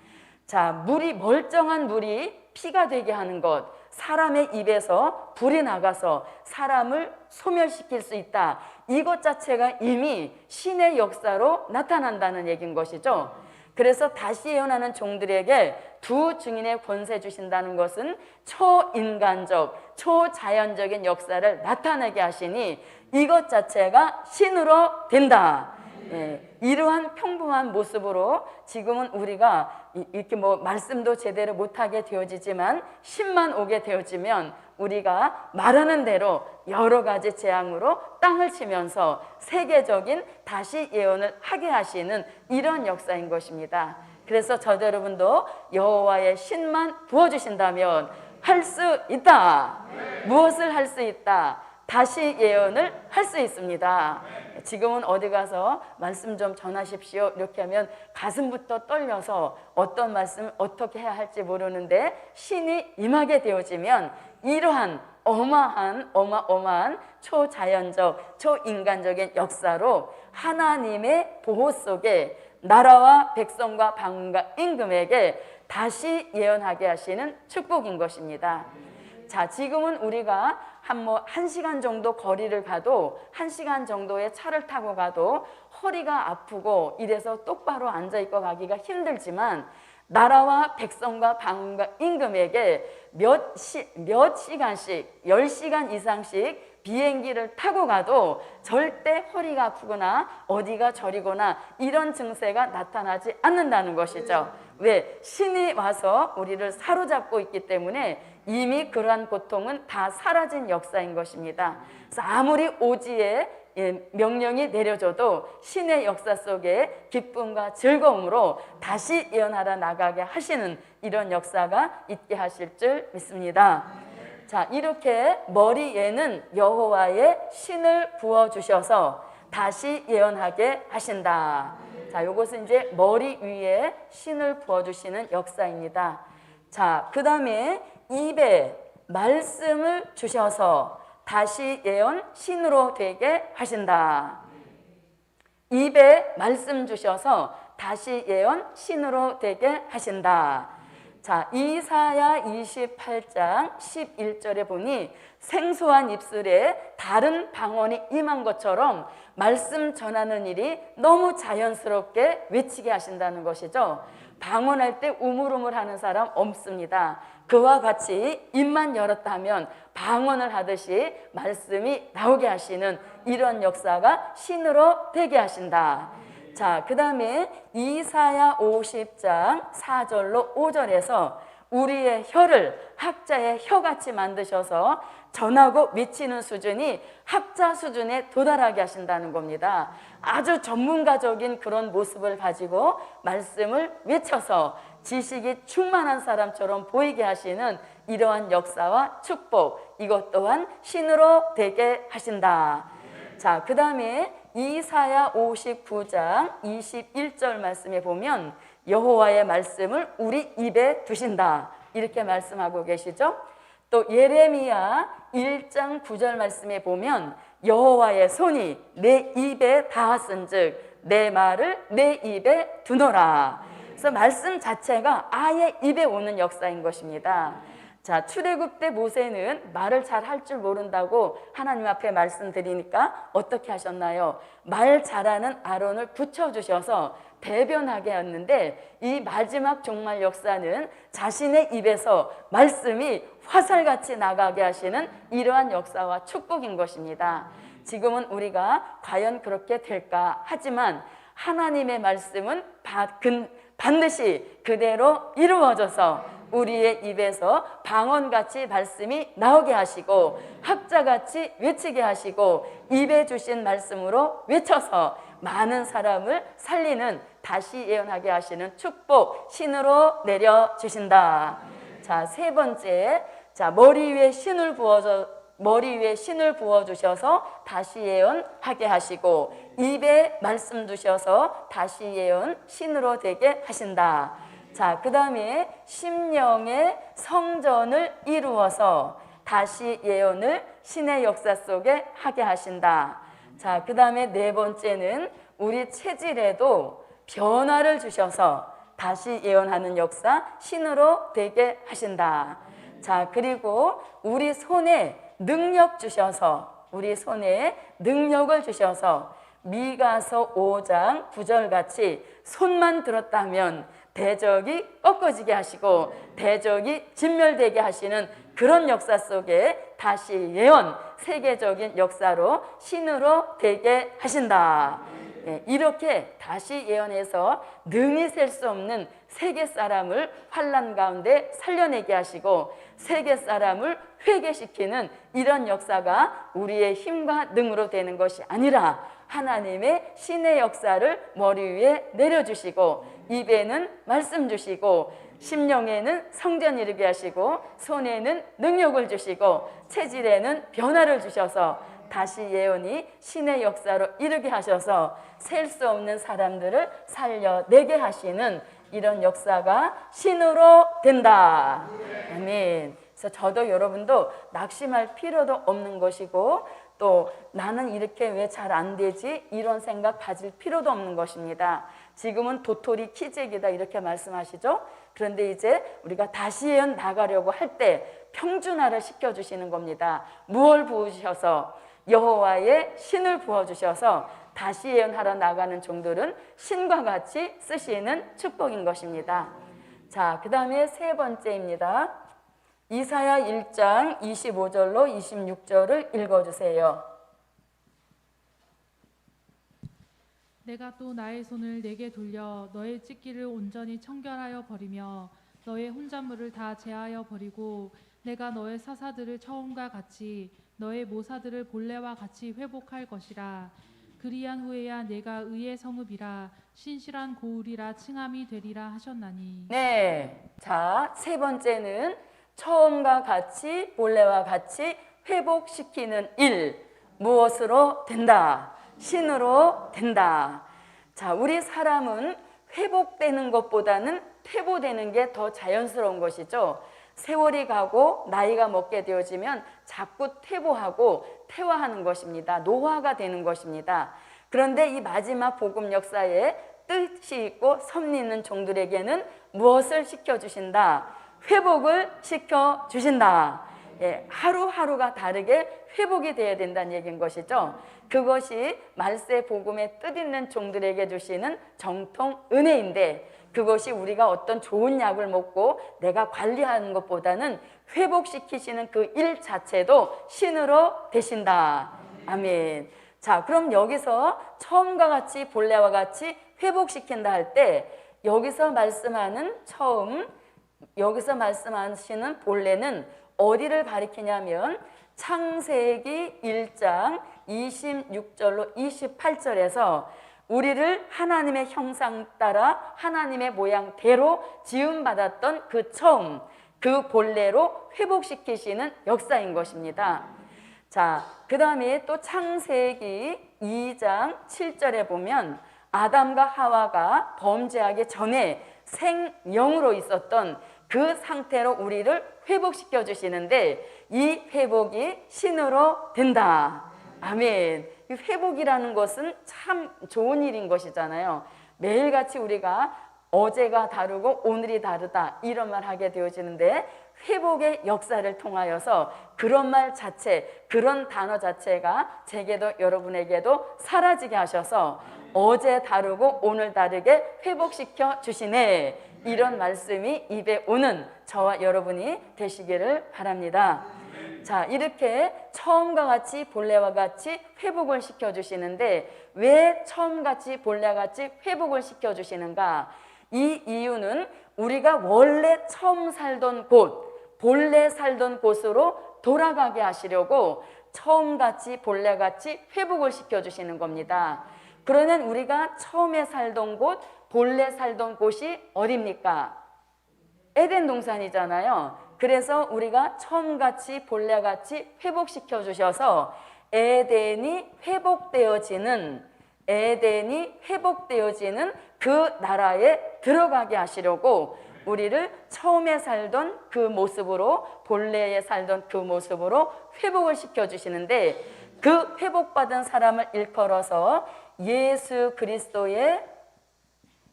B: 자, 물이, 멀쩡한 물이 피가 되게 하는 것, 사람의 입에서 불이 나가서 사람을 소멸시킬 수 있다. 이것 자체가 이미 신의 역사로 나타난다는 얘기인 것이죠. 그래서 다시 예언하는 종들에게 두 증인의 권세 주신다는 것은 초인간적, 초자연적인 역사를 나타내게 하시니 이것 자체가 신으로 된다. 예, 이러한 평범한 모습으로 지금은 우리가 이렇게 뭐 말씀도 제대로 못하게 되어지지만 신만 오게 되어지면 우리가 말하는 대로 여러 가지 재앙으로 땅을 치면서 세계적인 다시 예언을 하게 하시는 이런 역사인 것입니다. 그래서 저도 여러분도 여호와의 신만 부어주신다면 할 수 있다. 무엇을 할 수 있다? 다시 예언을 할 수 있습니다. 지금은 어디 가서 말씀 좀 전하십시오 이렇게 하면 가슴부터 떨려서 어떤 말씀 어떻게 해야 할지 모르는데 신이 임하게 되어지면 이러한 어마어마한 초자연적, 초인간적인 역사로 하나님의 보호 속에 나라와 백성과 방언과 임금에게 다시 예언하게 하시는 축복인 것입니다. 자, 지금은 우리가 한 1시간 정도 거리를 가도 1시간 정도의 차를 타고 가도 허리가 아프고 이래서 똑바로 앉아있고 가기가 힘들지만 나라와 백성과 방과 임금에게 몇 시간씩 10시간 이상씩 비행기를 타고 가도 절대 허리가 아프거나 어디가 저리거나 이런 증세가 나타나지 않는다는 것이죠. 왜? 신이 와서 우리를 사로잡고 있기 때문에 이미 그러한 고통은 다 사라진 역사인 것입니다. 그래서 아무리 오지에 명령이 내려져도 신의 역사 속에 기쁨과 즐거움으로 다시 예언하러 나가게 하시는 이런 역사가 있게 하실 줄 믿습니다. 자, 이렇게 머리에는 여호와의 신을 부어주셔서 다시 예언하게 하신다. 자, 요것은 이제 머리 위에 신을 부어주시는 역사입니다. 자, 그 다음에 입에 말씀을 주셔서 다시 예언 신으로 되게 하신다. 입에 말씀 주셔서 다시 예언 신으로 되게 하신다. 자, 이사야 28장 11절에 보니 생소한 입술에 다른 방언이 임한 것처럼 말씀 전하는 일이 너무 자연스럽게 외치게 하신다는 것이죠. 방언할 때 우물우물 하는 사람 없습니다. 그와 같이 입만 열었다 하면 방언을 하듯이 말씀이 나오게 하시는 이런 역사가 신으로 되게 하신다. 자, 그 다음에 이사야 50장 4절로 5절에서 우리의 혀를 학자의 혀같이 만드셔서 전하고 외치는 수준이 학자 수준에 도달하게 하신다는 겁니다. 아주 전문가적인 그런 모습을 가지고 말씀을 외쳐서 지식이 충만한 사람처럼 보이게 하시는 이러한 역사와 축복, 이것 또한 신으로 되게 하신다. 자, 그 다음에 이사야 59장 21절 말씀에 보면 여호와의 말씀을 우리 입에 두신다, 이렇게 말씀하고 계시죠. 또 예레미야 1장 9절 말씀에 보면 여호와의 손이 내 입에 닿았은즉 내 말을 내 입에 두노라. 그래서 말씀 자체가 아예 입에 오는 역사인 것입니다. 자, 출애굽 때 모세는 말을 잘 할 줄 모른다고 하나님 앞에 말씀드리니까 어떻게 하셨나요? 말 잘하는 아론을 붙여주셔서 대변하게 했는데, 이 마지막 종말 역사는 자신의 입에서 말씀이 화살같이 나가게 하시는 이러한 역사와 축복인 것입니다. 지금은 우리가 과연 그렇게 될까 하지만 하나님의 말씀은 반드시 그대로 이루어져서 우리의 입에서 방언같이 말씀이 나오게 하시고 학자같이 외치게 하시고 입에 주신 말씀으로 외쳐서 많은 사람을 살리는, 다시 예언하게 하시는 축복 신으로 내려주신다. 자, 세 번째, 자, 머리 위에 신을 부어주셔서 다시 예언하게 하시고 입에 말씀 주셔서 다시 예언 신으로 되게 하신다. 자, 그 다음에 심령의 성전을 이루어서 다시 예언을 신의 역사 속에 하게 하신다. 자, 그 다음에 네 번째는 우리 체질에도 변화를 주셔서 다시 예언하는 역사 신으로 되게 하신다. 자, 그리고 우리 손에 능력 주셔서, 우리 손에 능력을 주셔서 미가서 5장 9절 같이 손만 들었다면 대적이 꺾어지게 하시고 대적이 진멸되게 하시는 그런 역사 속에 다시 예언, 세계적인 역사로 신으로 되게 하신다. 네, 이렇게 다시 예언해서 능히 셀 수 없는 세계 사람을 환난 가운데 살려내게 하시고 세계 사람을 회개시키는 이런 역사가 우리의 힘과 능으로 되는 것이 아니라 하나님의 신의 역사를 머리 위에 내려주시고 입에는 말씀 주시고 심령에는 성전 이루게 하시고 손에는 능력을 주시고 체질에는 변화를 주셔서 다시 예언이 신의 역사로 이루게 하셔서 셀 수 없는 사람들을 살려내게 하시는 이런 역사가 신으로 된다. 아멘. 그래서 저도 여러분도 낙심할 필요도 없는 것이고 또 나는 이렇게 왜 잘 안 되지? 이런 생각 가질 필요도 없는 것입니다. 지금은 도토리 키재기다 이렇게 말씀하시죠. 그런데 이제 우리가 다시 나가려고 할 때 평준화를 시켜주시는 겁니다. 무엇을 부으셔서? 여호와의 신을 부어주셔서 다시 예언하러 나가는 종들은 신과 같이 쓰시는 축복인 것입니다. 자, 그 다음에 세 번째입니다. 이사야 1장 25절로 26절을 읽어주세요.
C: 내가 또 나의 손을 내게 돌려 너의 찢기를 온전히 청결하여 버리며 너의 혼잣물을 다 제하여 버리고 내가 너의 사사들을 처음과 같이 너의 모사들을 본래와 같이 회복할 것이라. 그리한 후에야 내가 의의 성읍이라 신실한 고울이라 칭함이 되리라 하셨나니.
B: 네, 자, 세 번째는 처음과 같이 본래와 같이 회복시키는 일. 무엇으로 된다? 신으로 된다. 자, 우리 사람은 회복되는 것보다는 퇴보되는 게 더 자연스러운 것이죠. 세월이 가고 나이가 먹게 되어지면 자꾸 퇴보하고 퇴화하는 것입니다. 노화가 되는 것입니다. 그런데 이 마지막 복음 역사에 뜻이 있고 섭리 있는 종들에게는 무엇을 시켜주신다? 회복을 시켜주신다. 예, 하루하루가 다르게 회복이 되어야 된다는 얘기인 것이죠. 그것이 말세 복음의 뜻 있는 종들에게 주시는 정통 은혜인데, 그것이 우리가 어떤 좋은 약을 먹고 내가 관리하는 것보다는 회복시키시는 그 일 자체도 신으로 되신다. 아멘. 자, 그럼 여기서 처음과 같이 본래와 같이 회복시킨다 할 때 여기서 말씀하는 처음, 여기서 말씀하시는 본래는 어디를 가리키냐면 창세기 1장 26절로 28절에서 우리를 하나님의 형상 따라 하나님의 모양대로 지음받았던 그 처음, 그 본래로 회복시키시는 역사인 것입니다. 자, 그 다음에 또 창세기 2장 7절에 보면 아담과 하와가 범죄하기 전에 생명으로 있었던 그 상태로 우리를 회복시켜 주시는데 이 회복이 신으로 된다. 아멘. 이 회복이라는 것은 참 좋은 일인 것이잖아요. 매일같이 우리가 어제가 다르고 오늘이 다르다 이런 말 하게 되어지는데 회복의 역사를 통하여서 그런 말 자체, 그런 단어 자체가 제게도 여러분에게도 사라지게 하셔서 어제 다르고 오늘 다르게 회복시켜 주시네, 이런 말씀이 입에 오는 저와 여러분이 되시기를 바랍니다. 자, 이렇게 처음과 같이 본래와 같이 회복을 시켜주시는데 왜 처음같이 본래와 같이 회복을 시켜주시는가? 이 이유는 우리가 원래 처음 살던 곳, 본래 살던 곳으로 돌아가게 하시려고 처음같이 본래같이 회복을 시켜주시는 겁니다. 그러면 우리가 처음에 살던 곳, 본래 살던 곳이 어디입니까? 에덴 동산이잖아요. 그래서 우리가 처음같이 본래같이 회복시켜 주셔서 에덴이 회복되어지는 그 나라에 들어가게 하시려고 우리를 처음에 살던 그 모습으로, 본래에 살던 그 모습으로 회복을 시켜주시는데 그 회복받은 사람을 일컬어서 예수 그리스도의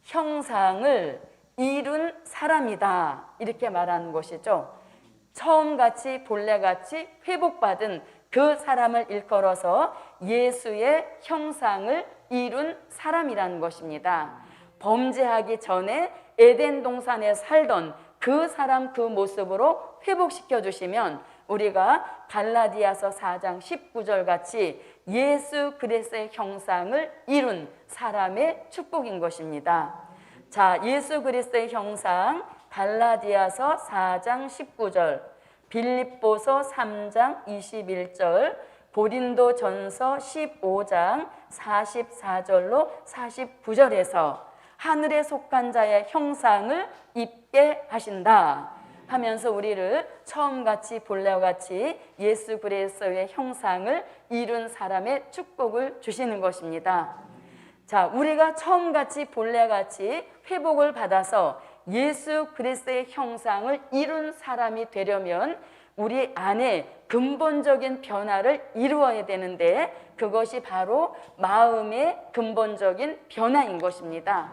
B: 형상을 이룬 사람이다, 이렇게 말하는 것이죠. 처음같이 본래같이 회복받은 그 사람을 일컬어서 예수의 형상을 이룬 사람이라는 것입니다. 범죄하기 전에 에덴 동산에 살던 그 사람 그 모습으로 회복시켜 주시면 우리가 갈라디아서 4장 19절 같이 예수 그리스도의 형상을 이룬 사람의 축복인 것입니다. 자, 예수 그리스도의 형상 갈라디아서 4장 19절, 빌립보서 3장 21절, 고린도전서 15장 44절로 49절에서 하늘에 속한 자의 형상을 입게 하신다 하면서 우리를 처음같이 본래와 같이 예수 그리스도의 형상을 이룬 사람의 축복을 주시는 것입니다. 자, 우리가 처음같이 본래같이 회복을 받아서 예수 그리스도의 형상을 이룬 사람이 되려면 우리 안에 근본적인 변화를 이루어야 되는데 그것이 바로 마음의 근본적인 변화인 것입니다.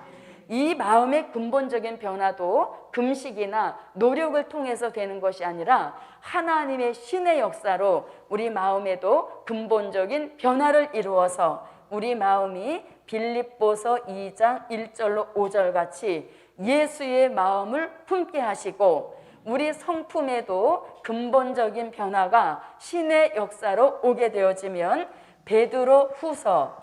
B: 이 마음의 근본적인 변화도 금식이나 노력을 통해서 되는 것이 아니라 하나님의 신의 역사로 우리 마음에도 근본적인 변화를 이루어서 우리 마음이 빌립보서 2장 1절로 5절 같이 예수의 마음을 품게 하시고 우리 성품에도 근본적인 변화가 신의 역사로 오게 되어지면 베드로 후서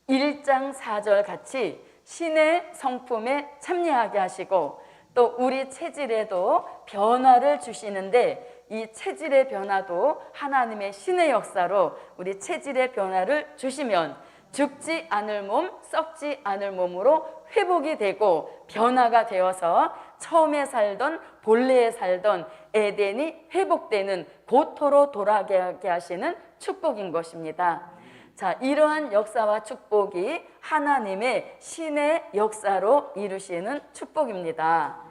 B: 1장 4절 같이 신의 성품에 참여하게 하시고 또 우리 체질에도 변화를 주시는데 이 체질의 변화도 하나님의 신의 역사로 우리 체질의 변화를 주시면 죽지 않을 몸, 썩지 않을 몸으로 회복이 되고 변화가 되어서 처음에 살던 본래에 살던 에덴이 회복되는 고토로 돌아가게 하시는 축복인 것입니다. 자, 이러한 역사와 축복이 하나님의 신의 역사로 이루시는 축복입니다.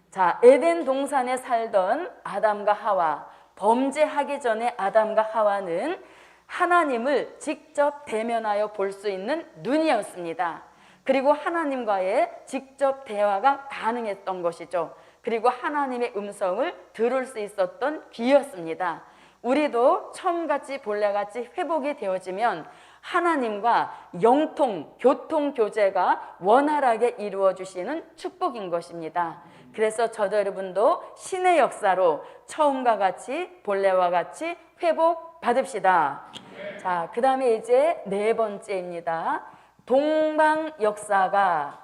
B: 자, 에덴 동산에 살던 아담과 하와, 범죄하기 전에 아담과 하와는 하나님을 직접 대면하여 볼 수 있는 눈이었습니다. 그리고 하나님과의 직접 대화가 가능했던 것이죠. 그리고 하나님의 음성을 들을 수 있었던 귀였습니다. 우리도 처음같이 본래같이 회복이 되어지면 하나님과 영통, 교통, 교제가 원활하게 이루어 주시는 축복인 것입니다. 그래서 저도 여러분도 신의 역사로 처음과 같이 본래와 같이 회복 받읍시다. 자, 그 다음에 이제 네 번째입니다. 동방 역사가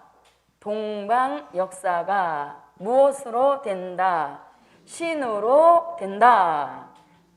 B: 무엇으로 된다? 신으로 된다.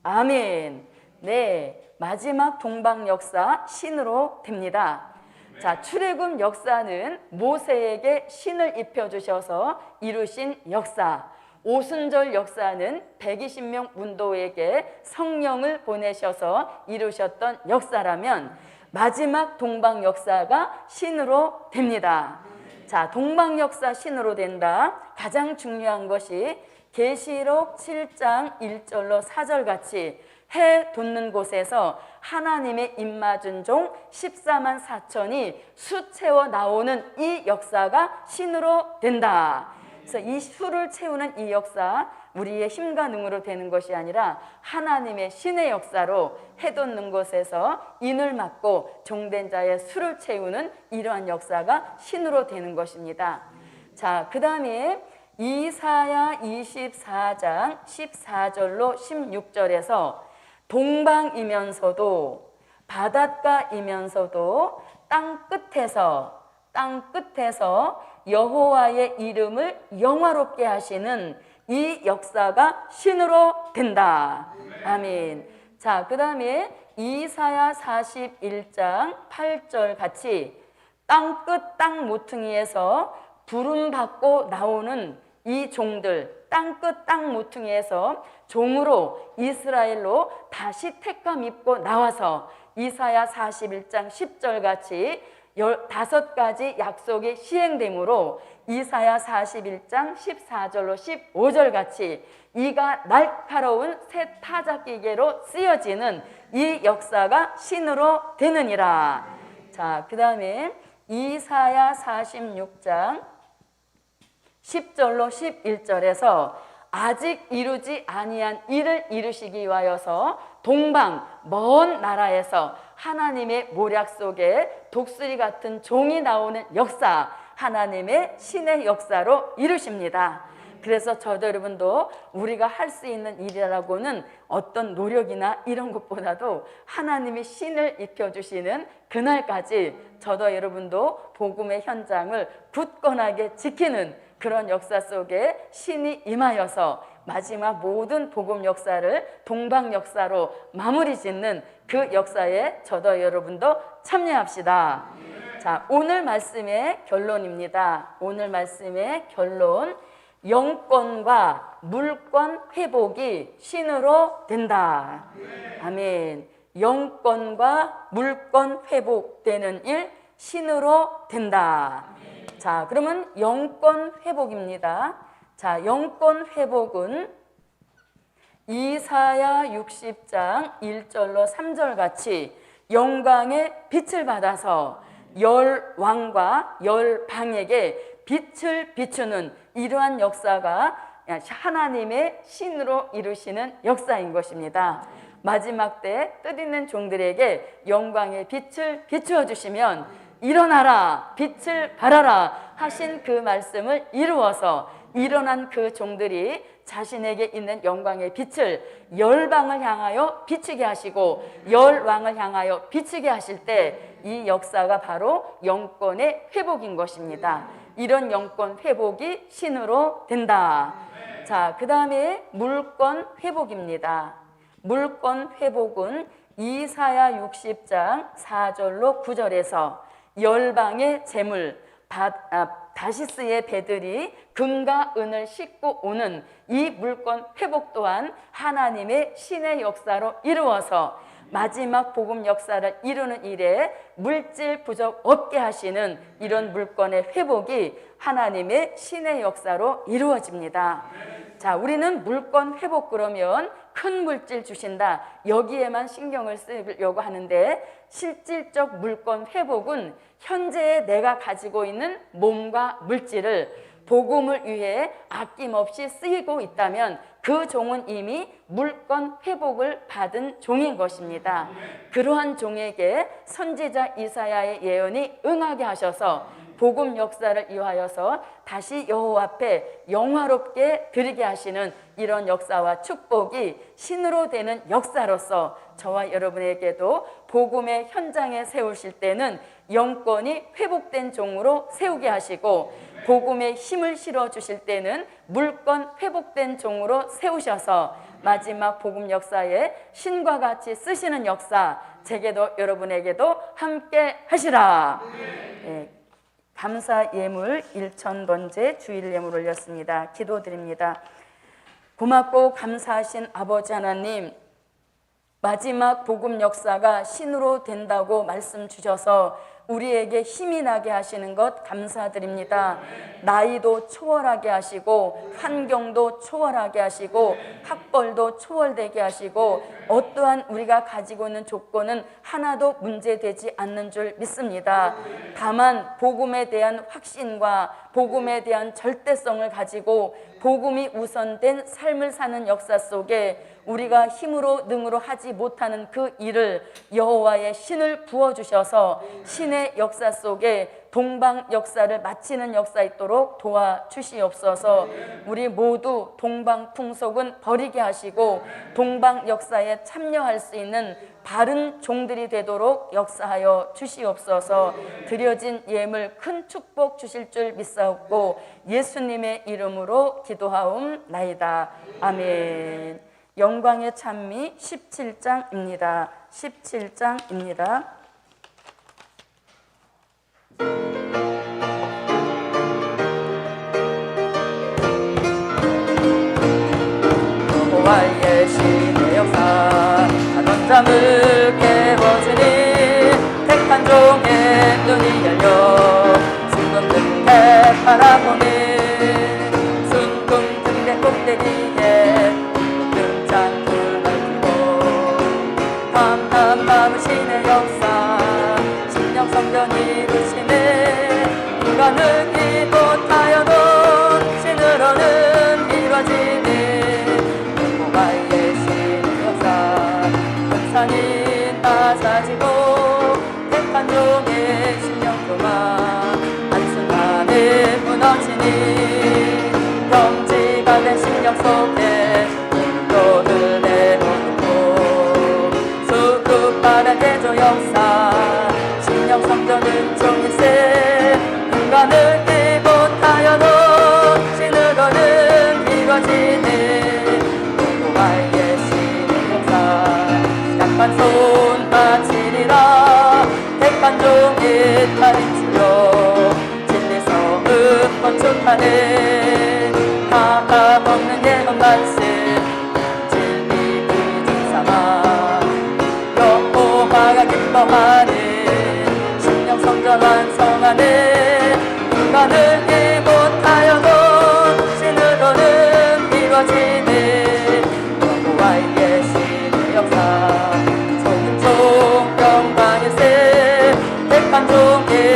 B: 아멘. 네, 마지막 동방 역사 신으로 됩니다. 자, 출애굽 역사는 모세에게 신을 입혀주셔서 이루신 역사. 오순절 역사는 120명 문도에게 성령을 보내셔서 이루셨던 역사라면 마지막 동방 역사가 신으로 됩니다. 자, 동방 역사 신으로 된다. 가장 중요한 것이 계시록 7장 1절로 4절 같이 해 돋는 곳에서 하나님의 입맞은 종 14만 4천이 수채워 나오는 이 역사가 신으로 된다. 그래서 이 수를 채우는 이 역사 우리의 힘과 능으로 되는 것이 아니라 하나님의 신의 역사로 해 돋는 곳에서 인을 맞고 종된 자의 수를 채우는 이러한 역사가 신으로 되는 것입니다. 자, 그 다음에 이사야 24장 14절로 16절에서 동방이면서도 바닷가이면서도 땅 끝에서 여호와의 이름을 영화롭게 하시는 이 역사가 신으로 된다. 아멘. 자, 그 다음에 이사야 41장 8절 같이 땅끝 땅 모퉁이에서 부름받고 나오는 이 종들, 땅끝 땅 모퉁이에서 종으로 이스라엘로 다시 택감 입고 나와서 이사야 41장 10절 같이 15가지 약속이 시행되므로 이사야 41장 14절로 15절 같이 이가 날카로운 새 타작기계로 쓰여지는 이 역사가 신으로 되느니라. 자, 그 다음에 이사야 46장 10절로 11절에서 아직 이루지 아니한 일을 이루시기 위하여서 동방 먼 나라에서 하나님의 모략 속에 독수리 같은 종이 나오는 역사, 하나님의 신의 역사로 이루십니다. 그래서 저도 여러분도 우리가 할 수 있는 일이라고는 어떤 노력이나 이런 것보다도 하나님이 신을 입혀주시는 그날까지 저도 여러분도 복음의 현장을 굳건하게 지키는 그런 역사 속에 신이 임하여서 마지막 모든 복음 역사를 동방 역사로 마무리 짓는 그 역사에 저도 여러분도 참여합시다. 자, 오늘 말씀의 결론입니다. 오늘 말씀의 결론, 영권과 물권 회복이 신으로 된다. 아멘. 영권과 물권 회복되는 일 신으로 된다. 자, 그러면 영권 회복입니다. 자, 영권 회복은 이사야 60장 1절로 3절 같이 영광의 빛을 받아서 열 왕과 열 방에게 빛을 비추는 이러한 역사가 하나님의 신으로 이루시는 역사인 것입니다. 마지막 때 뜻있는 종들에게 영광의 빛을 비추어 주시면 일어나라, 빛을 발하라 하신 그 말씀을 이루어서 일어난 그 종들이 자신에게 있는 영광의 빛을 열방을 향하여 비추게 하시고 열왕을 향하여 비추게 하실 때 이 역사가 바로 영권의 회복인 것입니다. 이런 영권 회복이 신으로 된다. 자, 그 다음에 물권 회복입니다. 물권 회복은 이사야 60장 4절로 9절에서 열방의 재물 다시스의 배들이 금과 은을 싣고 오는 이 물권 회복 또한 하나님의 신의 역사로 이루어서 마지막 복음 역사를 이루는 일에 물질 부족 없게 하시는 이런 물권의 회복이 하나님의 신의 역사로 이루어집니다. 자, 우리는 물권 회복 그러면 큰 물질 주신다 여기에만 신경을 쓰려고 하는데 실질적 물권 회복은 현재의 내가 가지고 있는 몸과 물질을 복음을 위해 아낌없이 쓰이고 있다면 그 종은 이미 물권 회복을 받은 종인 것입니다. 그러한 종에게 선지자 이사야의 예언이 응하게 하셔서 복음 역사를 이용하여서 다시 여호와 앞에 영화롭게 드리게 하시는 이런 역사와 축복이 신으로 되는 역사로서 저와 여러분에게도 복음의 현장에 세우실 때는 영권이 회복된 종으로 세우게 하시고 복음의 힘을 실어 주실 때는 물권 회복된 종으로 세우셔서 마지막 복음 역사에 신과 같이 쓰시는 역사 제게도 여러분에게도 함께 하시라. 네. 감사 예물 1,000번째 주일 예물 올렸습니다. 기도드립니다. 고맙고 감사하신 아버지 하나님, 마지막 복음 역사가 신으로 된다고 말씀 주셔서 우리에게 힘이 나게 하시는 것 감사드립니다. 나이도 초월하게 하시고 환경도 초월하게 하시고 학벌도 초월되게 하시고 어떠한 우리가 가지고 있는 조건은 하나도 문제되지 않는 줄 믿습니다. 다만 복음에 대한 확신과 복음에 대한 절대성을 가지고 복음이 우선된 삶을 사는 역사 속에 우리가 힘으로 능으로 하지 못하는 그 일을 여호와의 신을 부어주셔서 신의 역사 속에 동방 역사를 마치는 역사 있도록 도와주시옵소서. 우리 모두 동방 풍속은 버리게 하시고 동방 역사에 참여할 수 있는 바른 종들이 되도록 역사하여 주시옵소서. 드려진 예물 큰 축복 주실 줄 믿사옵고 예수님의 이름으로 기도하옵나이다. 아멘. 영광의 찬미 17장입니다. 17장입니다. 여호와의 신의 역사 하던 잠을 깨워주니 택한 종의 눈이 열려 순금 등대 바라보니 순금 등대 꼭대기에 등잔불 넓히고 담담함은 신의 역사 신령 성전 이루시네 인간은 이 못하여도 신으로는 이루어지네 여호와의 신의 역사 산이 낮아지고 택한 종의 신령도만 한순간에 무너지니 경지가 된 신령 속에 물도를 내어놓고 수급바른 대조 역사 신령 성전은 종일세 인간은 이 못하여도 신으로는 이루어지네 여호와의 신의 역사 약한 손 바치리라 택한 종의 탈인 주여 진리성은 건축하네 하나 없는 예언 말씀 진리 기준 삼아 여호와가 기뻐하네 신령 성전 완성하네 인간은 이 못하여도 신으로는 이루어지네 여호와의 신의 역사 종종 영광일세 택한 종의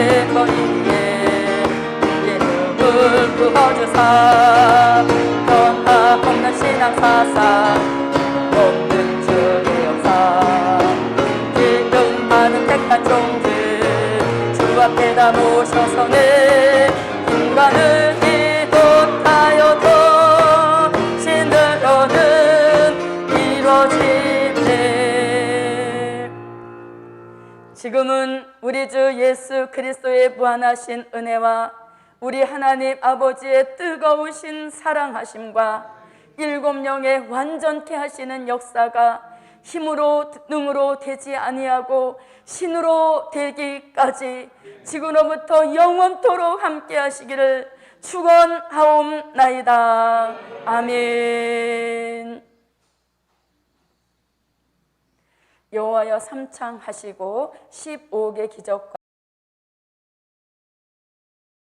B: 지금은 우리 주 예수 그리스도의 무한하신 은혜와 우리 하나님 아버지의 뜨거우신 사랑하심과 일곱 영의 완전케 하시는 역사가 힘으로 능으로 되지 아니하고 신으로 되기까지 지금로부터 영원토록 함께 하시기를 축원하옵나이다. 아멘. 여호와여 삼창하시고 15개 기적과